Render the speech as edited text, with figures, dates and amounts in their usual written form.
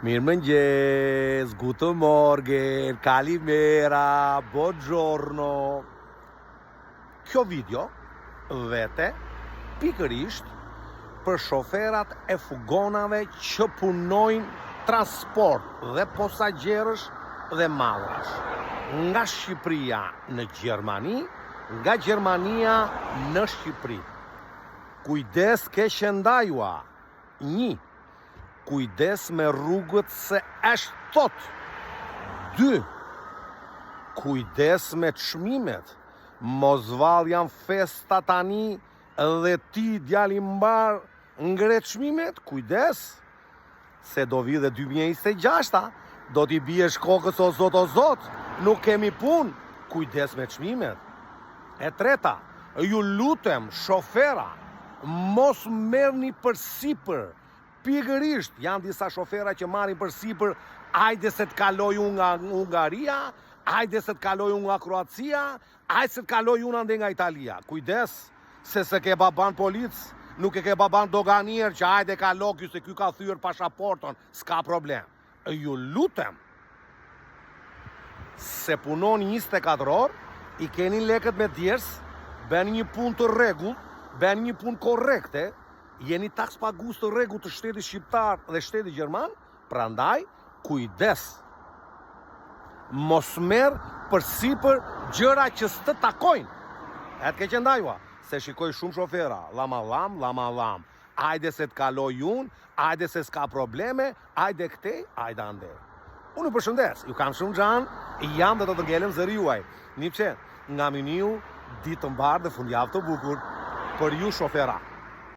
Mirëmëngjes, guten morgen, kalimera, buongiorno. Kjo video vete pikërisht për shoferat e fugonave që punojnë transport dhe posagerësh dhe madhrash. Nga Shqipëria në Gjermani, nga Gjermania në Shqipëri. Kujdes ke qëndajua. 1. Kujdes me rrugët se është tot. 2. Kujdes me çmimet. Mos vall janë festa tani dhe ti djali mbar ngre çmimet, kujdes. Se do vi dhe 2026, do t'i biesh kokës o zot, nuk kemi punë, kujdes me çmimet. E 3. Ju lutem shofera, mos merrni përsipër. Pikërisht janë disa shofera që marrin përsipër, ajde se të kaloj unë nga Hungaria, ajde se të kaloj unë nga Kroacia, ajde se të kaloj unë ande nga Italia. Kujdes, se ke baban polic, nuk e ke baban doganier që ajde kalo ky se ky ka thyer pasaporton, s'ka problem. Ju lutem, se punoni 24 orë, i keni lekët me djers, ben një punë të rregull, ben një punë korrekte, jeni taks pagues të rregullt të shtetit shqiptar dhe shtetit gjerman, prandaj kujdes. Mos merr përsipër gjëra që s'të takojnë. E të ke qëndajua, se shikoj shumë shofera, lam. Ajde se të kaloj unë, ajde se s'ka probleme, ajde këtej, ajde ande. Unë ju përshëndes, ju kam shumë gjanë, jam dhe do të ngelem zëri juaj. Nipçe, nga miniu, ditë të mbarë dhe fundjavë të bukur, për ju shofera.